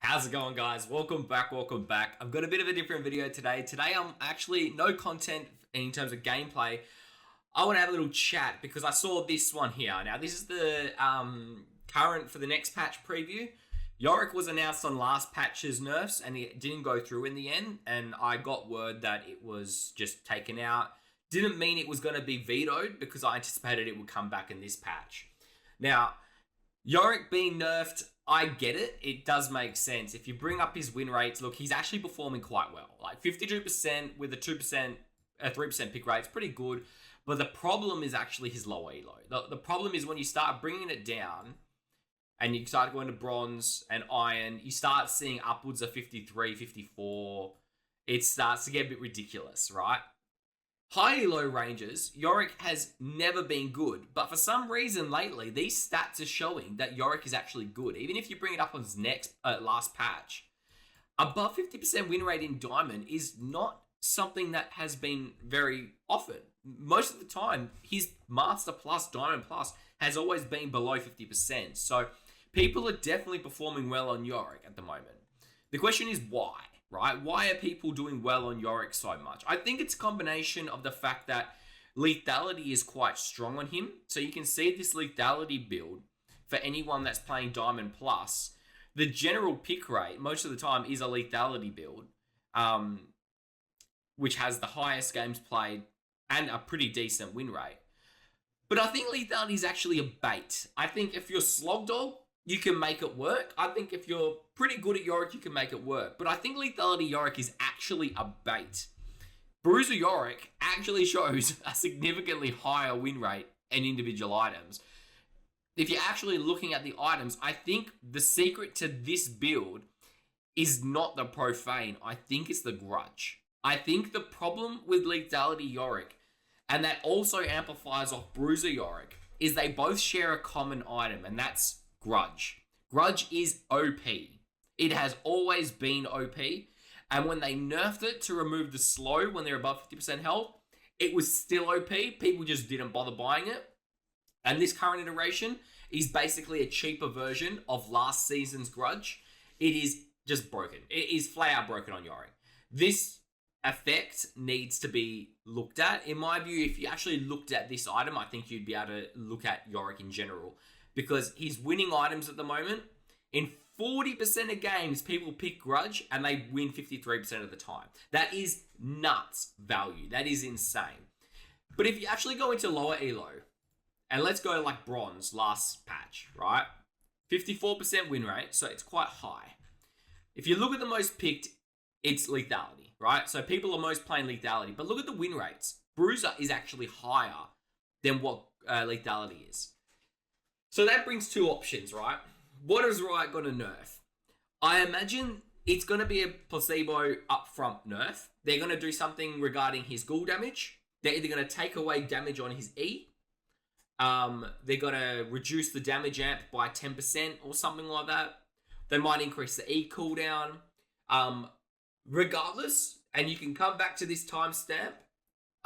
How's it going, guys? Welcome back. I've got a bit of a different video today. Today I'm actually no content in terms of gameplay. I want to have a little chat because I saw this one here. Now this is the current for the next patch preview. Yorick was announced on last patch's nerfs and it didn't go through in the end, and I got word that it was just taken out. Didn't mean it was going to be vetoed because I anticipated it would come back in this patch. Now, Yorick being nerfed, I get it. It does make sense. If you bring up his win rates, look, he's actually performing quite well. Like 52% with a 2%, 3% pick rate, it's pretty good. But the problem is actually his low elo. The problem is when you start bringing it down and you start going to bronze and iron, you start seeing upwards of 53, 54. It starts to get a bit ridiculous, right? High elo ranges, Yorick has never been good, but for some reason lately, these stats are showing that Yorick is actually good. Even if you bring it up on his next last patch, above 50% win rate in Diamond is not something that has been very often. Most of the time, his Master Plus, Diamond Plus has always been below 50%. So people are definitely performing well on Yorick at the moment. The question is why? Right? Why are people doing well on Yorick so much? I think it's a combination of the fact that lethality is quite strong on him. So you can see this lethality build for anyone that's playing Diamond Plus. The general pick rate, most of the time, is a lethality build, which has the highest games played and a pretty decent win rate. But I think lethality is actually a bait. I think if you're Slogdog, you can make it work. I think if you're pretty good at Yorick, you can make it work. But I think lethality Yorick is actually a bait. Bruiser Yorick actually shows a significantly higher win rate in individual items. If you're actually looking at the items, I think the secret to this build is not the Profane. I think it's the Grudge. I think the problem with lethality Yorick, and that also amplifies off Bruiser Yorick, is they both share a common item, and that's Grudge. Grudge is OP. It has always been OP. And when they nerfed it to remove the slow when they're above 50% health, it was still OP. People just didn't bother buying it. And this current iteration is basically a cheaper version of last season's Grudge. It is just broken. It is flat out broken on Yorick. This effect needs to be looked at. In my view, if you actually looked at this item, I think you'd be able to look at Yorick in general. Because he's winning items at the moment. In 40% of games, people pick Grudge and they win 53% of the time. That is nuts value. That is insane. But if you actually go into lower elo, and let's go like bronze last patch, right? 54% win rate, so it's quite high. If you look at the most picked, it's lethality, right? So people are most playing lethality. But look at the win rates. Bruiser is actually higher than what lethality is. So that brings two options, right? What is Riot going to nerf? I imagine it's going to be a placebo upfront nerf. They're going to do something regarding his ghoul damage. They're either going to take away damage on his E. They're going to reduce the damage amp by 10% or something like that. They might increase the E cooldown. Regardless, and you can come back to this timestamp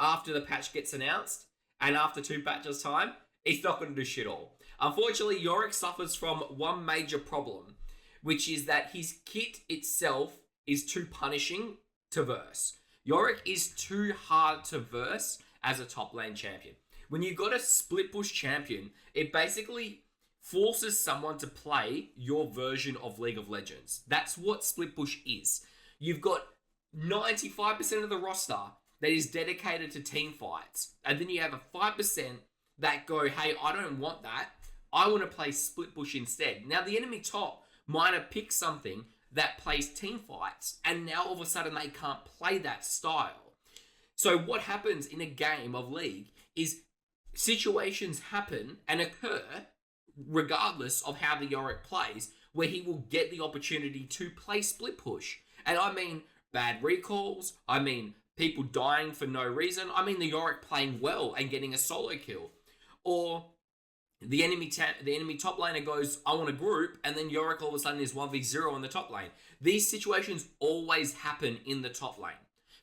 after the patch gets announced and after 2 patches time, it's not going to do shit all. Unfortunately, Yorick suffers from one major problem, which is that his kit itself is too punishing to verse. Yorick is too hard to verse as a top lane champion. When you've got a split push champion, it basically forces someone to play your version of League of Legends. That's what split push is. You've got 95% of the roster that is dedicated to team fights, and then you have a 5% that go, hey, I don't want that. I want to play split push instead. Now, the enemy top might have picked something that plays team fights, and now all of a sudden they can't play that style. So what happens in a game of League is situations happen and occur regardless of how the Yorick plays, where he will get the opportunity to play split push. And I mean bad recalls. I mean people dying for no reason. I mean the Yorick playing well and getting a solo kill. Or the enemy top laner goes, I want a group, and then Yorick all of a sudden is 1v0 in the top lane. These situations always happen in the top lane.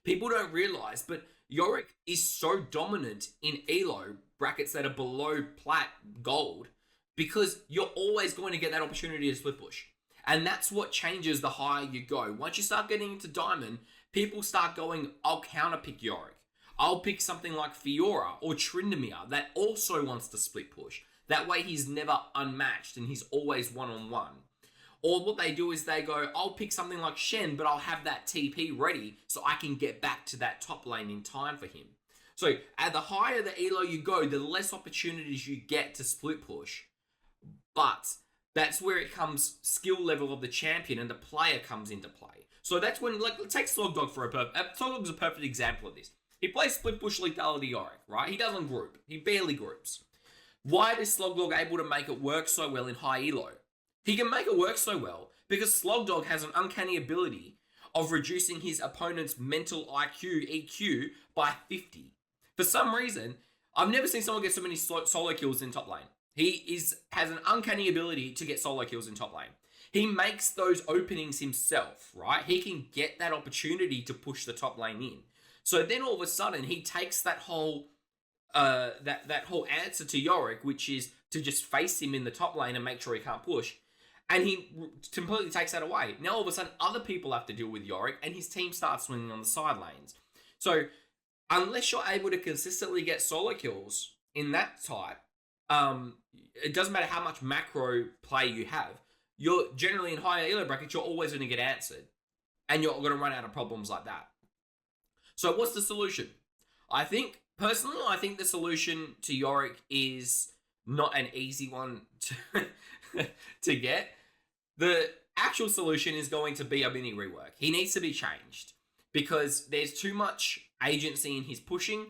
People don't realize, but Yorick is so dominant in elo brackets that are below plat gold because you're always going to get that opportunity to split push. And that's what changes the higher you go. Once you start getting into Diamond, people start going, I'll counterpick Yorick. I'll pick something like Fiora or Tryndamere that also wants to split push. That way he's never unmatched and he's always one-on-one. Or what they do is they go, I'll pick something like Shen, but I'll have that TP ready so I can get back to that top lane in time for him. So at the higher the elo you go, the less opportunities you get to split push. But that's where it comes skill level of the champion and the player comes into play. So that's when, like, take Slogdog for Slogdog's a perfect example of this. He plays split push lethality Yorick, right? He doesn't group. He barely groups. Why is Slogdog able to make it work so well in high elo? He can make it work so well because Slogdog has an uncanny ability of reducing his opponent's mental IQ, EQ, by 50. For some reason, I've never seen someone get so many solo kills in top lane. He has an uncanny ability to get solo kills in top lane. He makes those openings himself, right? He can get that opportunity to push the top lane in. So then all of a sudden, he takes that whole that whole answer to Yorick, which is to just face him in the top lane and make sure he can't push, and he completely takes that away. Now all of a sudden, other people have to deal with Yorick, and his team starts swinging on the side lanes. So unless you're able to consistently get solo kills in that type, it doesn't matter how much macro play you have. You're generally in higher elo brackets, you're always going to get answered, and you're going to run out of problems like that. So what's the solution? Personally, I think the solution to Yorick is not an easy one to get. The actual solution is going to be a mini rework. He needs to be changed because there's too much agency in his pushing.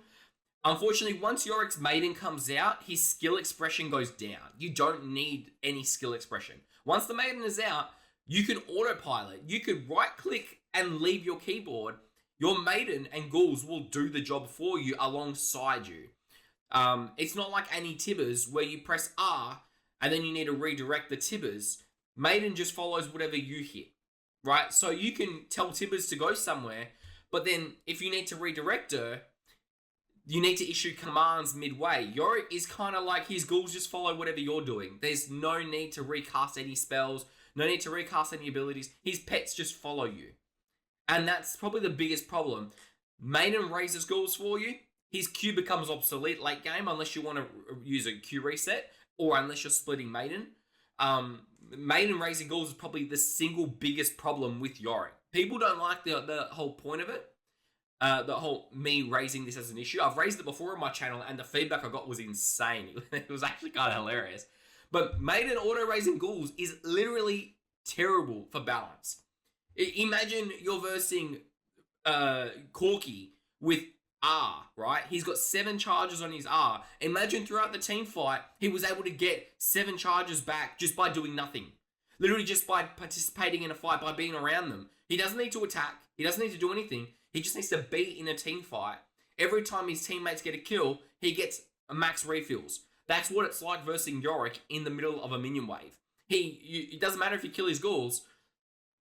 Unfortunately, once Yorick's Maiden comes out, his skill expression goes down. You don't need any skill expression. Once the Maiden is out, you can autopilot. You could right-click and leave your keyboard. Your Maiden and Ghouls will do the job for you alongside you. It's not like any Tibbers where you press R and then you need to redirect the Tibbers. Maiden just follows whatever you hit, right? So you can tell Tibbers to go somewhere, but then if you need to redirect her, you need to issue commands midway. Yorick is kind of like his Ghouls just follow whatever you're doing. There's no need to recast any spells, no need to recast any abilities. His pets just follow you. And that's probably the biggest problem. Maiden raises Ghouls for you. His Q becomes obsolete late game unless you want to use a Q reset or unless you're splitting Maiden. Maiden raising Ghouls is probably the single biggest problem with Yorick. People don't like the whole point of it. The whole me raising this as an issue. I've raised it before on my channel and the feedback I got was insane. It was actually kind of hilarious. But Maiden auto-raising Ghouls is literally terrible for balance. Imagine you're versing Corky with R, right? He's got 7 charges on his R. Imagine throughout the team fight, he was able to get 7 charges back just by doing nothing. Literally just by participating in a fight, by being around them. He doesn't need to attack. He doesn't need to do anything. He just needs to be in a team fight. Every time his teammates get a kill, he gets a max refills. That's what it's like versing Yorick in the middle of a minion wave. It doesn't matter if you kill his Ghouls.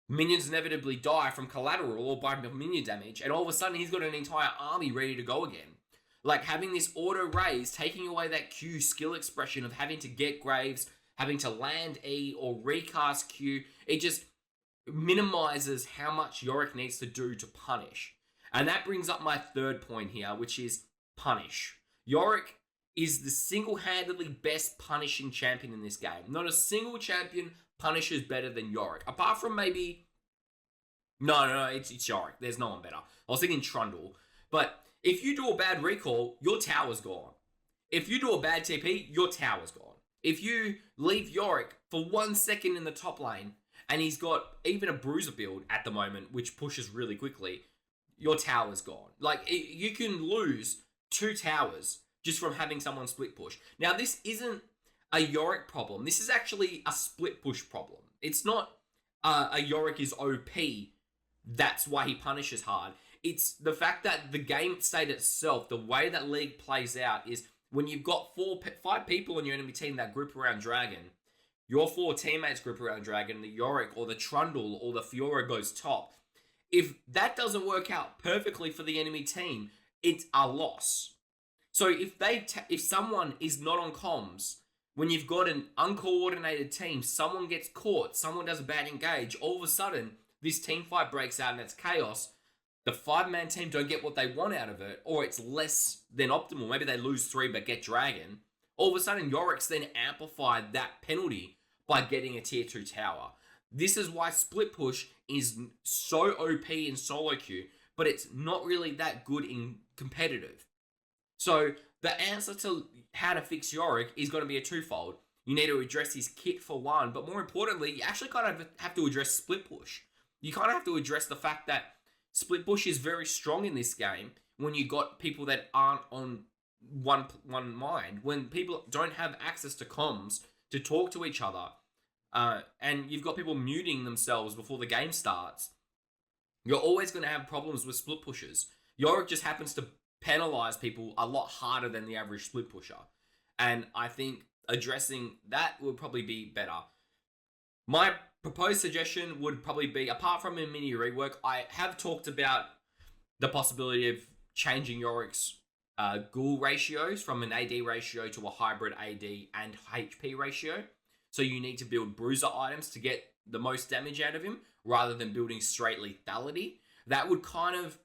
Minions inevitably die from collateral or by minion damage, and all of a sudden he's got an entire army ready to go again. Like having this auto raise, taking away that Q skill expression of having to get Graves, having to land E or recast Q, it just minimizes how much Yorick needs to do to punish. And that brings up my third point here, which is punish. Yorick is the single-handedly best punishing champion in this game. Not a single champion punishes better than Yorick. Apart from maybe... No, it's Yorick. There's no one better. I was thinking Trundle. But if you do a bad recall, your tower's gone. If you do a bad TP, your tower's gone. If you leave Yorick for 1 second in the top lane, and he's got even a bruiser build at the moment, which pushes really quickly, your tower's gone. Like, you can lose 2 towers just from having someone split push. Now, this isn't a Yorick problem. This is actually a split push problem. It's not a Yorick is OP. That's why he punishes hard. It's the fact that the game state itself, the way that League plays out is when you've got 5 people on your enemy team that group around Dragon, your 4 teammates group around Dragon, the Yorick or the Trundle or the Fiora goes top. If that doesn't work out perfectly for the enemy team, it's a loss. So if someone is not on comms When you've got an uncoordinated team, someone gets caught, someone does a bad engage, all of a sudden, this team fight breaks out and it's chaos. The 5-man team don't get what they want out of it, or it's less than optimal. Maybe they lose 3 but get Dragon. All of a sudden, Yorick's then amplified that penalty by getting a tier 2 tower. This is why split push is so OP in solo queue, but it's not really that good in competitive. So the answer to how to fix Yorick is going to be a twofold. You need to address his kit for one, but more importantly, you actually kind of have to address split push. You kind of have to address the fact that split push is very strong in this game when you got people that aren't on one mind, when people don't have access to comms to talk to each other, and you've got people muting themselves before the game starts. You're always going to have problems with split pushers. Yorick just happens to penalize people a lot harder than the average split pusher, and I think addressing that would probably be better. My proposed suggestion would probably be, apart from a mini rework, I have talked about the possibility of changing Yorick's ghoul ratios from an AD ratio to a hybrid AD and HP ratio. So you need to build bruiser items to get the most damage out of him rather than building straight lethality. That would kind of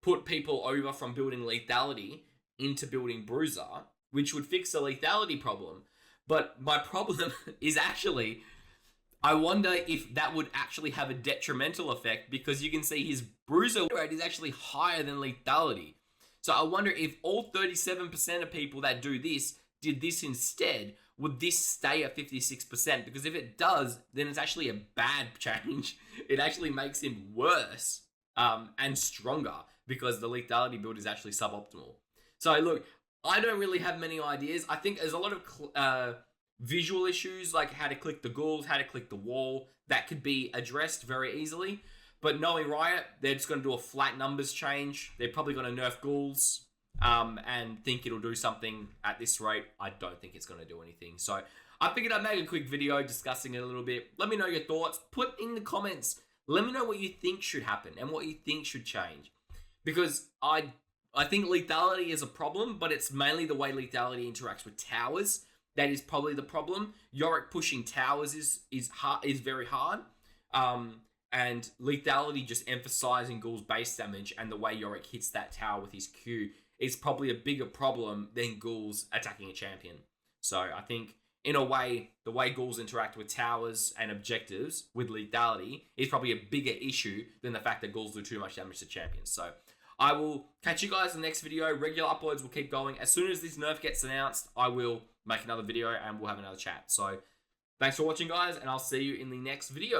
put people over from building lethality into building bruiser, which would fix the lethality problem. But my problem is actually, I wonder if that would actually have a detrimental effect, because you can see his bruiser rate is actually higher than lethality. So I wonder if all 37% of people that do this did this instead, would this stay at 56%? Because if it does, then it's actually a bad change. It actually makes him worse and stronger, because the lethality build is actually suboptimal. So look, I don't really have many ideas. I think there's a lot of visual issues, like how to click the ghouls, how to click the wall, that could be addressed very easily. But knowing Riot, they're just going to do a flat numbers change. They're probably going to nerf ghouls and think it'll do something at this rate. I don't think it's going to do anything. So I figured I'd make a quick video discussing it a little bit. Let me know your thoughts. Put in the comments. Let me know what you think should happen and what you think should change. Because I think lethality is a problem, but it's mainly the way lethality interacts with towers that is probably the problem. Yorick pushing towers is very hard. And lethality just emphasizing Ghoul's base damage and the way Yorick hits that tower with his Q is probably a bigger problem than Ghouls attacking a champion. So I think, in a way, the way Ghouls interact with towers and objectives with lethality is probably a bigger issue than the fact that Ghouls do too much damage to champions. So I will catch you guys in the next video. Regular uploads will keep going. As soon as this nerf gets announced, I will make another video and we'll have another chat. So thanks for watching, guys, and I'll see you in the next video.